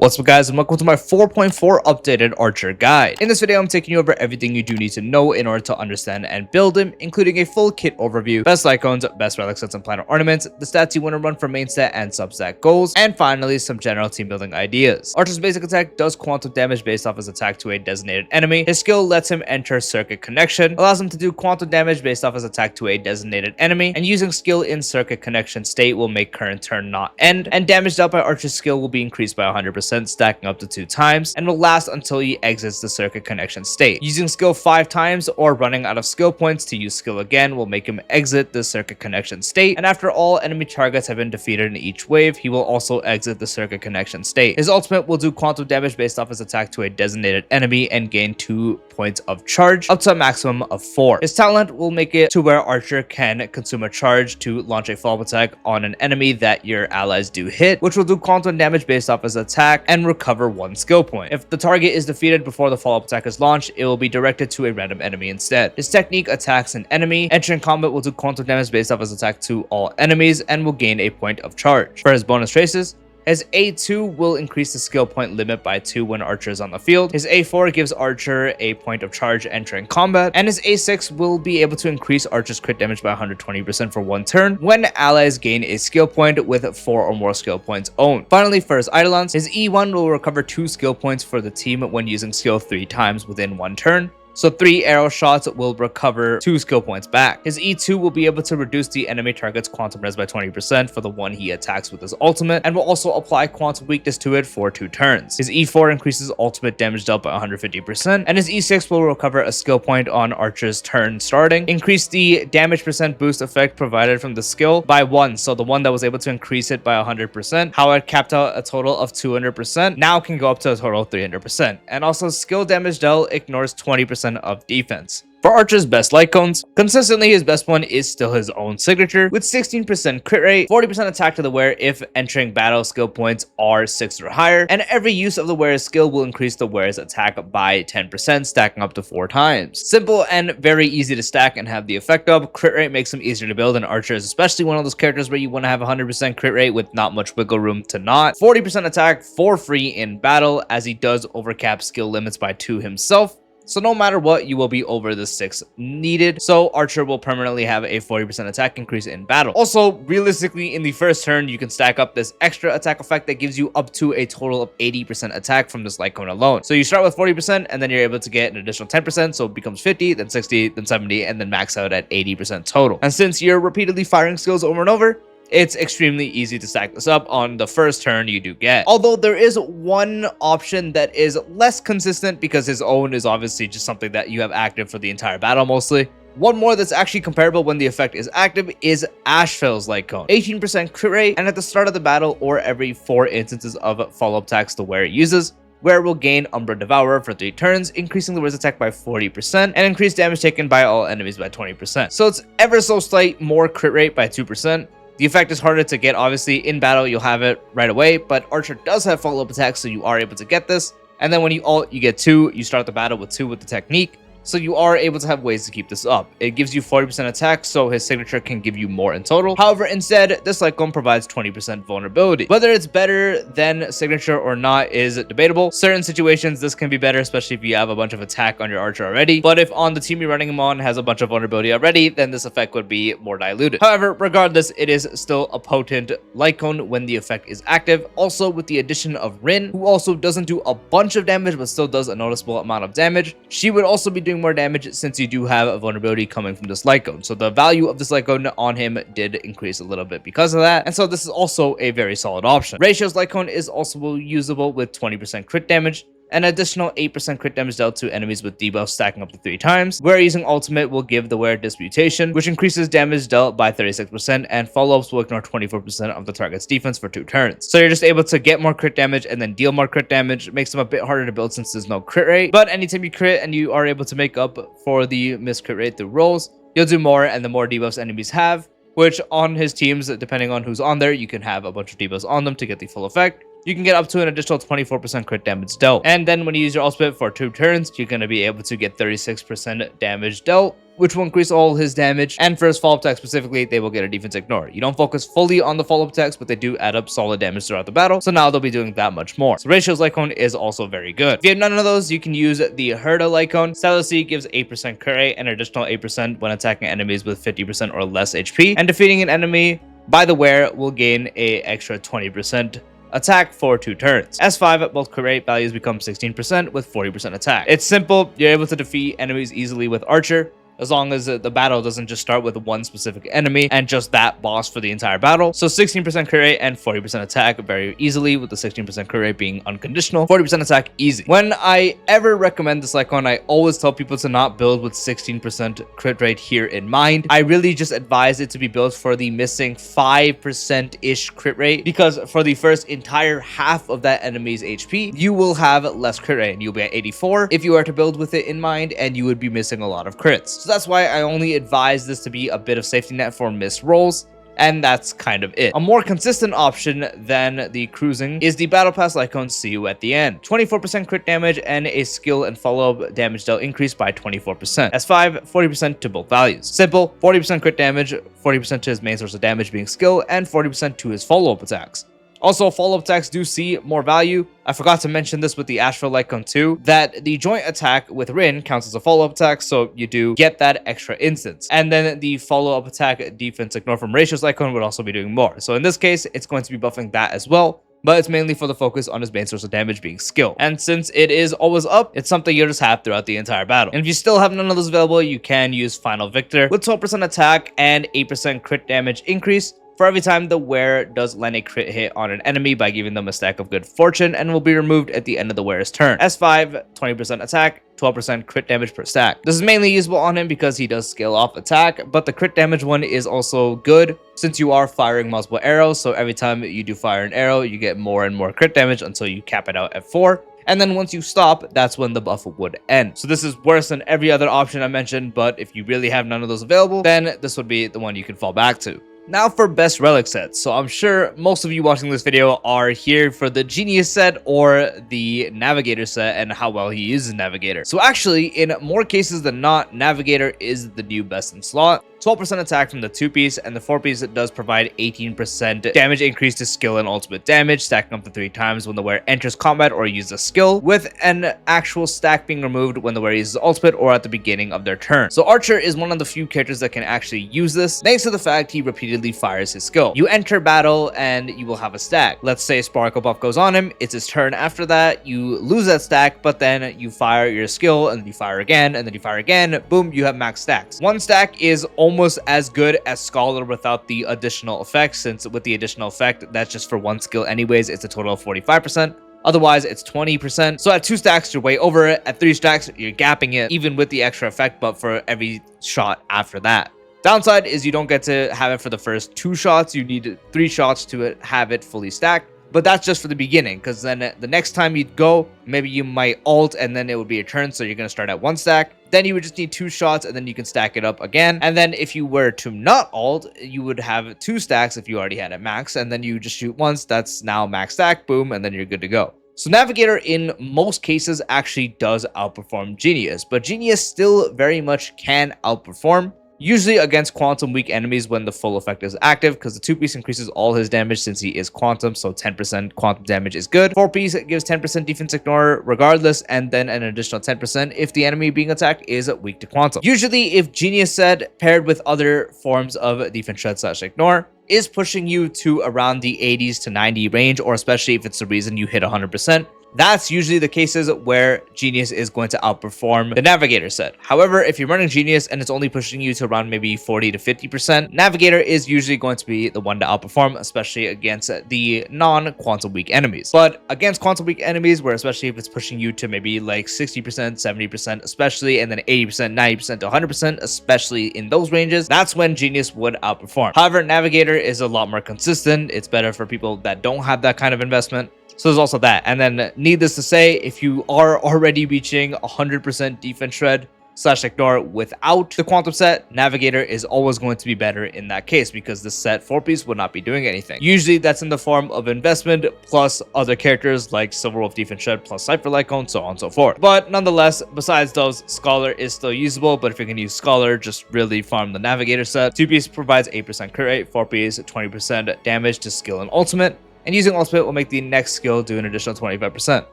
What's up guys, and welcome to my 4.4 updated Archer guide. In this video, I'm taking you over everything you do need to know in order to understand and build him, including a full kit overview, best Lightcones, best Relic sets and Planar Ornaments, the stats you want to run for main stat and substat goals, and finally some general team building ideas. Archer's basic attack does quantum damage based off his attack to a designated enemy. His skill lets him enter circuit connection, allows him to do quantum damage based off his attack to a designated enemy, and using skill in circuit connection state will make current turn not end, and damage dealt by Archer's skill will be increased by 100%, stacking up to 2 times, and will last until he exits the circuit connection state. Using skill 5 times or running out of skill points to use skill again will make him exit the circuit connection state, and after all enemy targets have been defeated in each wave, he will also exit the circuit connection state. His ultimate will do quantum damage based off his attack to a designated enemy and gain 2 points of charge, up to a maximum of 4. His talent will make it to where Archer can consume a charge to launch a follow-up attack on an enemy that your allies do hit, which will do quantum damage based off his attack and recover 1 skill point. If the target is defeated before the follow-up attack is launched, it will be directed to a random enemy instead. His technique attacks an enemy, entering combat will do quantum damage based off his attack to all enemies, and will gain a point of charge. For his bonus traces, his A2 will increase the skill point limit by 2 when Archer is on the field. His A4 gives Archer a point of charge entering combat, and his A6 will be able to increase Archer's crit damage by 120% for 1 turn when allies gain a skill point with 4 or more skill points owned. Finally, for his Eidolons, his E1 will recover 2 skill points for the team when using skill 3 times within 1 turn. So 3 arrow shots will recover 2 skill points back. His E2 will be able to reduce the enemy target's quantum res by 20% for the one he attacks with his ultimate, and will also apply quantum weakness to it for 2 turns. His E4 increases ultimate damage dealt by 150%, and his E6 will recover a skill point on Archer's turn starting, increase the damage percent boost effect provided from the skill by 1, so the one that was able to increase it by 100%, how it capped out a total of 200%, now can go up to a total of 300%, and also skill damage dealt ignores 20% of defense. For Archer's best Lightcones, consistently his best one is still his own signature, with 16% crit rate, 40% attack to the wearer if entering battle skill points are 6 or higher, and every use of the wearer's skill will increase the wearer's attack by 10%, stacking up to 4 times. Simple and very easy to stack and have the effect of. Crit rate makes him easier to build, and Archer is especially one of those characters where you want to have 100% crit rate with not much wiggle room to not. 40% attack for free in battle, as he does overcap skill limits by 2 himself. So no matter what, you will be over the 6 needed. So Archer will permanently have a 40% attack increase in battle. Also, realistically, in the first turn, you can stack up this extra attack effect that gives you up to a total of 80% attack from this Lightcone alone. So you start with 40%, and then you're able to get an additional 10%. So it becomes 50, then 60, then 70, and then max out at 80% total. And since you're repeatedly firing skills over and over, it's extremely easy to stack this up on the first turn you do get. Although there is one option that is less consistent because his own is obviously just something that you have active for the entire battle mostly. One more that's actually comparable when the effect is active is Ashfell's Lightcone. 18% crit rate, and at the start of the battle or every 4 instances of follow-up attacks the wearer uses, where will gain Umbra Devourer for 3 turns, increasing the wearer's attack by 40%, and increase damage taken by all enemies by 20%. So it's ever so slight more crit rate by 2%. The effect is harder to get, obviously. In battle, you'll have it right away, but Archer does have follow-up attacks, so you are able to get this. And then when you ult, you get 2. You start the battle with 2 with the technique. So you are able to have ways to keep this up. It gives you 40% attack, so his signature can give you more in total. However, instead, this Lightcone provides 20% vulnerability. Whether it's better than signature or not is debatable. Certain situations, this can be better, especially if you have a bunch of attack on your Archer already. But if on the team you're running him on has a bunch of vulnerability already, then this effect would be more diluted. However, regardless, it is still a potent Lightcone when the effect is active. Also, with the addition of Rin, who also doesn't do a bunch of damage, but still does a noticeable amount of damage, she would also be doing more damage since you do have a vulnerability coming from this Lightcone. So the value of this Lightcone on him did increase a little bit because of that, and so this is also a very solid option. Ratio's Lightcone is also usable with 20% crit damage, an additional 8% crit damage dealt to enemies with debuffs stacking up to 3 times, where using ultimate will give the wearer Disputation, which increases damage dealt by 36%, and follow-ups will ignore 24% of the target's defense for 2 turns. So you're just able to get more crit damage and then deal more crit damage. It makes them a bit harder to build since there's no crit rate, but anytime you crit and you are able to make up for the missed crit rate through rolls, you'll do more, and the more debuffs enemies have, which on his teams, depending on who's on there, you can have a bunch of debuffs on them to get the full effect. you can get up to an additional 24% crit damage dealt. And then when you use your ultimate for 2 turns, you're going to be able to get 36% damage dealt, which will increase all his damage. And for his follow-up attack specifically, they will get a defense ignore. You don't focus fully on the follow-up attacks, but they do add up solid damage throughout the battle, so now they'll be doing that much more. So Ratio's Lightcone is also very good. If you have none of those, you can use the Herda Lightcone. Stylus gives 8% crit rate and an additional 8% when attacking enemies with 50% or less HP, and defeating an enemy by the wear will gain a extra 20% attack for 2 turns. S5, both crit rate values become 16% with 40% attack. It's simple. You're able to defeat enemies easily with Archer, as long as the battle doesn't just start with one specific enemy and just that boss for the entire battle. So 16% crit rate and 40% attack very easily, with the 16% crit rate being unconditional, 40% attack easy. When I ever recommend this Lightcone, I always tell people to not build with 16% crit rate here in mind. I really just advise it to be built for the missing 5%-ish crit rate, because for the first entire half of that enemy's HP, you will have less crit rate and you'll be at 84 if you are to build with it in mind, and you would be missing a lot of crits. So that's why I only advise this to be a bit of safety net for missed rolls, and that's kind of it. A more consistent option than the cruising is the Battle Pass Lightcone See You at the End. 24% crit damage and a skill and follow-up damage dealt increase by 24%. S5, 40% to both values. Simple, 40% crit damage, 40% to his main source of damage being skill, and 40% to his follow-up attacks. Also, follow-up attacks do see more value. I forgot to mention this with the Astral Lightcone too, that the joint attack with Rin counts as a follow-up attack, so you do get that extra instance. And then the follow-up attack defense ignore from Ratio's Lightcone would also be doing more. So in this case, it's going to be buffing that as well, but it's mainly for the focus on his main source of damage being skill. And since it is always up, it's something you'll just have throughout the entire battle. And if you still have none of those available, you can use Final Victor with 12% attack and 8% crit damage increase for every time the wearer does land a crit hit on an enemy by giving them a stack of good fortune, and will be removed at the end of the wearer's turn. S5, 20% attack, 12% crit damage per stack. This is mainly usable on him because he does scale off attack, but the crit damage one is also good since you are firing multiple arrows, so every time you do fire an arrow, you get more and more crit damage until you cap it out at 4. And then once you stop, that's when the buff would end. So this is worse than every other option I mentioned, but if you really have none of those available, then this would be the one you can fall back to. Now for best relic sets. So I'm sure most of you watching this video are here for the Genius set or the Navigator set and how well he uses Navigator. So actually, in more cases than not, Navigator is the new best in slot. 12% attack from the 2-piece, and the 4-piece does provide 18% damage increase to skill and ultimate damage, stacking up to 3 times when the wearer enters combat or uses a skill, with an actual stack being removed when the wearer uses ultimate or at the beginning of their turn. So Archer is one of the few characters that can actually use this, thanks to the fact he repeatedly fires his skill. You enter battle and you will have a stack. Let's say Sparkle buff goes on him, it's his turn after that, you lose that stack, but then you fire your skill, and then you fire again, and then you fire again, boom, you have max stacks. One stack is almost as good as Scholar without the additional effect, since with the additional effect, that's just for one skill anyways, it's a total of 45%. Otherwise, it's 20%. So at 2 stacks, you're way over it. At 3 stacks, you're gapping it, even with the extra effect, but for every shot after that. Downside is you don't get to have it for the first 2 shots. You need 3 shots to have it fully stacked. But that's just for the beginning, because then the next time you'd go, maybe you might ult and then it would be your turn, so you're going to start at 1 stack. Then you would just need 2 shots and then you can stack it up again. And then if you were to not ult, you would have 2 stacks if you already had it max, and then you just shoot once, that's now max stack, boom, and then you're good to go. So Navigator in most cases actually does outperform Genius, but Genius still very much can outperform. Usually against quantum weak enemies when the full effect is active, because the 2-piece increases all his damage since he is quantum, so 10% quantum damage is good. 4-piece gives 10% defense ignore regardless, and then an additional 10% if the enemy being attacked is weak to quantum. Usually if Genius set paired with other forms of defense shred / ignore is pushing you to around the 80s to 90 range, or especially if it's the reason you hit 100%, that's usually the cases where Genius is going to outperform the Navigator set. However, if you're running Genius and it's only pushing you to around maybe 40 to 50%, Navigator is usually going to be the one to outperform, especially against the non-quantum weak enemies. But against quantum weak enemies, where especially if it's pushing you to maybe like 60%, 70%, especially, and then 80%, 90% to 100%, especially in those ranges, that's when Genius would outperform. However, Navigator is a lot more consistent. It's better for people that don't have that kind of investment. So there's also that. And then needless to say, if you are already reaching 100% defense shred /ignore without the quantum set, Navigator is always going to be better in that case because the set 4-piece would not be doing anything. Usually that's in the form of investment plus other characters like Silver Wolf Defense Shed plus Cypher Lightcone, so on and so forth. But nonetheless, besides those, Scholar is still usable, but if you're going to use Scholar, just really farm the Navigator set. 2-piece provides 8% crit rate, 4-piece 20% damage to skill and ultimate, and using ultimate will make the next skill do an additional 25%.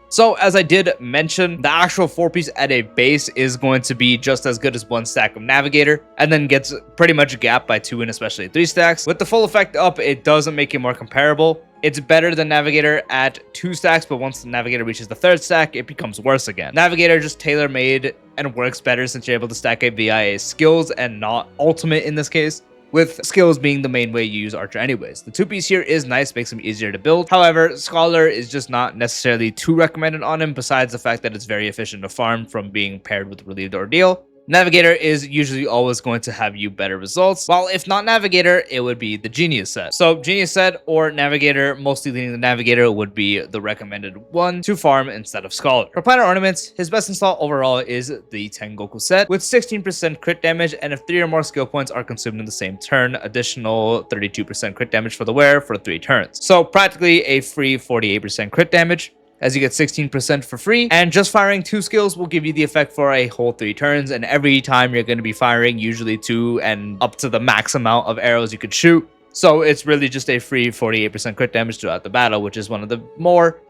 So as I did mention, the actual 4-piece at a base is going to be just as good as 1 stack of Navigator, and then gets pretty much gapped by 2 and especially 3 stacks. With the full effect up, it doesn't make it more comparable. It's better than Navigator at 2 stacks, but once the Navigator reaches the 3rd stack, it becomes worse again. Navigator just tailor-made and works better since you're able to stack it via skills and not ultimate in this case, with skills being the main way you use Archer anyways. The 2-piece here is nice, makes him easier to build. However, Scholar is just not necessarily too recommended on him, besides the fact that it's very efficient to farm from being paired with Relieved Ordeal. Navigator is usually always going to have you better results, while if not Navigator, it would be the Genius set. So Genius set or Navigator, mostly leaning the Navigator, would be the recommended one to farm instead of Scholar. For Planar Ornaments, his best install overall is the Tengoku set with 16% crit damage, and if 3 or more skill points are consumed in the same turn, additional 32% crit damage for the wearer for 3 turns. So practically a free 48% crit damage, as you get 16% for free, and just firing 2 skills will give you the effect for a whole 3 turns, and every time you're going to be firing usually 2 and up to the max amount of arrows you could shoot. So it's really just a free 48% crit damage throughout the battle, which is one of the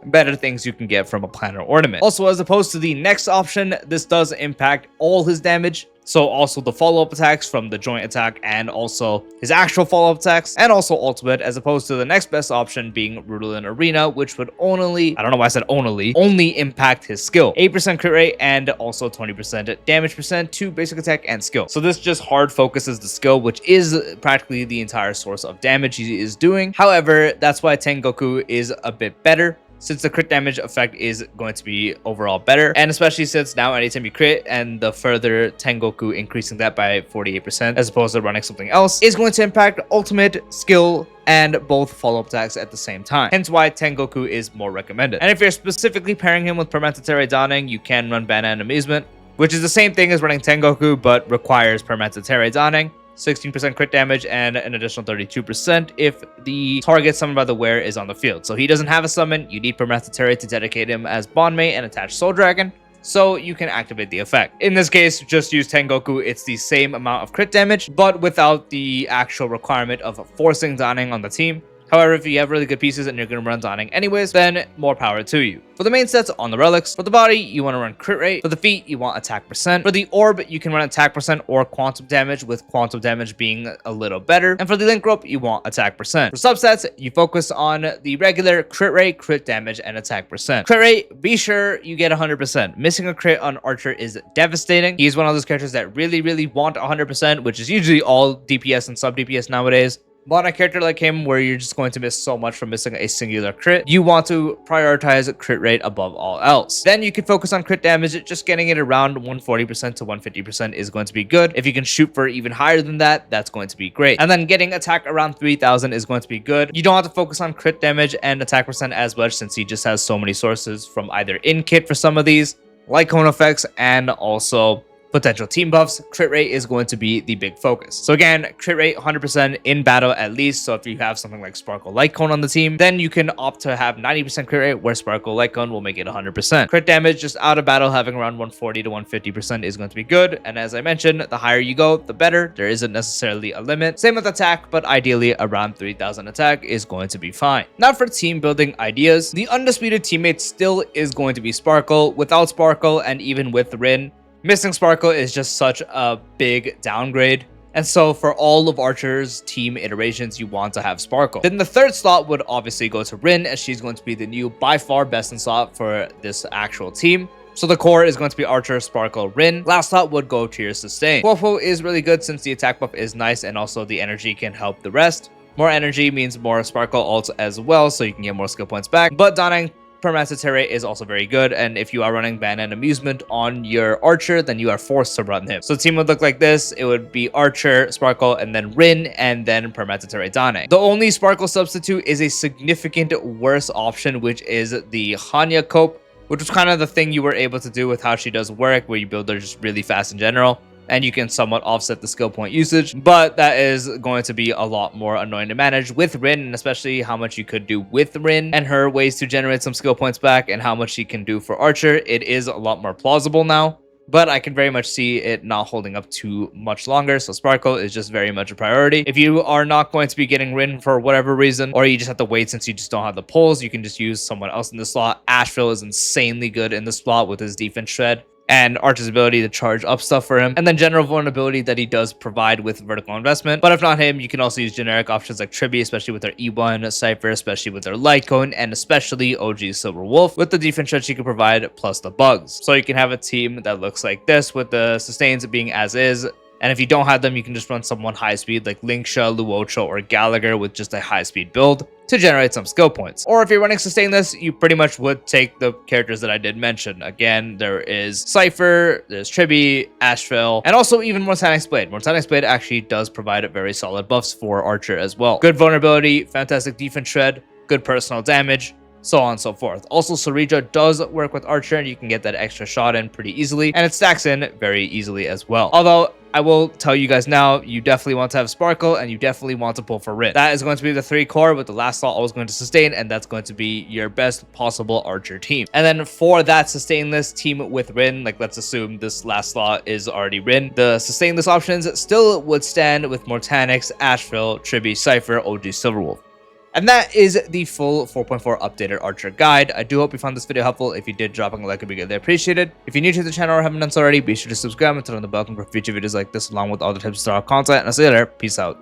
better things you can get from a Planar Ornament. Also, as opposed to the next option, this does impact all his damage. So also the follow-up attacks from the joint attack and also his actual follow-up attacks and also ultimate, as opposed to the next best option being Rudolin Arena, which would only, I don't know why I said only impact his skill. 8% crit rate and also 20% damage percent to basic attack and skill. So this just hard focuses the skill, which is practically the entire source of damage he is doing. However, that's why Tengoku is a bit better, since the crit damage effect is going to be overall better, and especially since now anytime you crit and the further Tengoku increasing that by 48% as opposed to running something else is going to impact ultimate, skill, and both follow-up attacks at the same time. Hence why Tengoku is more recommended. And if you're specifically pairing him with Permanent Dawning, you can run Banana and Amusement, which is the same thing as running Tengoku but requires Permanent Dawning. 16% crit damage and an additional 32% if the target summoned by the wearer is on the field. So he doesn't have a summon, you need Permanent to dedicate him as Bondmate and attach Soul Dragon, so you can activate the effect. In this case, just use Tengoku. It's the same amount of crit damage, but without the actual requirement of forcing Dawning on the team. However, if you have really good pieces and you're going to run Dawning anyways, then more power to you. For the main sets on the Relics, for the body, you want to run crit rate. For the feet, you want attack percent. For the orb, you can run attack percent or quantum damage, with quantum damage being a little better. And for the link rope, you want attack percent. For subsets, you focus on the regular crit rate, crit damage, and attack percent. Crit rate, be sure you get 100%. Missing a crit on Archer is devastating. He's one of those characters that really want 100%, which is usually all DPS and sub DPS nowadays. But on a character like him, where you're just going to miss so much from missing a singular crit, you want to prioritize crit rate above all else. Then you can focus on crit damage. Just getting it around 140% to 150% is going to be good. If you can shoot for even higher than that, that's going to be great. And then getting attack around 3000 is going to be good. You don't have to focus on crit damage and attack percent as much, since he just has so many sources from either in kit for some of these, like cone effects, and also potential team buffs. Crit rate is going to be the big focus. So again, crit rate 100% in battle at least. So if you have something like Sparkle Lightcone on the team, then you can opt to have 90% crit rate, where Sparkle Lightcone will make it 100%. Crit damage just out of battle having around 140 to 150% is going to be good. And as I mentioned, the higher you go, the better. There isn't necessarily a limit. Same with attack, but ideally around 3000 attack is going to be fine. Now for team building ideas, the undisputed teammate still is going to be Sparkle. Without Sparkle and even with Rin, missing Sparkle is just such a big downgrade. And so for all of Archer's team iterations, you want to have Sparkle. Then the third slot would obviously go to Rin, as she's going to be the new, by far best in slot for this actual team. So the core is going to be Archer, Sparkle, Rin. Last slot would go to your Sustain. Quofu is really good since the attack buff is nice, and also the energy can help the rest. More energy means more Sparkle ults as well, so you can get more skill points back. But Dawning Permanent is also very good, and if you are running Ban and Amusement on your Archer, then you are forced to run him. So the team would look like this. It would be Archer, Sparkle, and then Rin, and then Permanent Dawning. The only Sparkle substitute is a significant worse option, which is the Hanya Cope, which was kind of the thing you were able to do with how she does work, where you build her just really fast in general, and you can somewhat offset the skill point usage, but that is going to be a lot more annoying to manage with Rin, and especially how much you could do with Rin and her ways to generate some skill points back and how much she can do for Archer. It is a lot more plausible now, but I can very much see it not holding up too much longer, so Sparkle is just very much a priority. If you are not going to be getting Rin for whatever reason, or you just have to wait since you just don't have the pulls, you can just use someone else in the slot. Asheville is insanely good in the slot with his defense shred and Archer's ability to charge up stuff for him, and then general vulnerability that he does provide with vertical investment. But if not him, you can also use generic options like Tribby, especially with their E1, Cypher, especially with their Lightcone, and especially OG Silver Wolf with the defense that she can provide plus the bugs. So you can have a team that looks like this with the sustains being as is. And if you don't have them, you can just run someone high speed like Linksha, Luocho, or Gallagher with just a high speed build to generate some skill points. Or if you're running Sustainless, you pretty much would take the characters that I did mention. Again, there is Cypher, there's Tribby, Asheville, and also even Mortanic Blade. Mortanic Blade actually does provide very solid buffs for Archer as well. Good vulnerability, fantastic defense shred, good personal damage, so on and so forth. Also, Sarija does work with Archer, and you can get that extra shot in pretty easily, and it stacks in very easily as well. Although, I will tell you guys now, you definitely want to have Sparkle, and you definitely want to pull for Rin. That is going to be the 3 core, with the last slot always going to sustain, and that's going to be your best possible Archer team. And then for that sustainless team with Rin, like let's assume this last slot is already Rin, the sustainless options still would stand with Mortanix, Asheville, Tribby, Cypher, OG Silverwolf. And that is the full 4.4 updated Archer guide. I do hope you found this video helpful. If you did, dropping a like would be greatly appreciated. If you're new to the channel or haven't done so already, be sure to subscribe and turn on the bell for future videos like this, along with all the tips to our content. And I'll see you later. Peace out.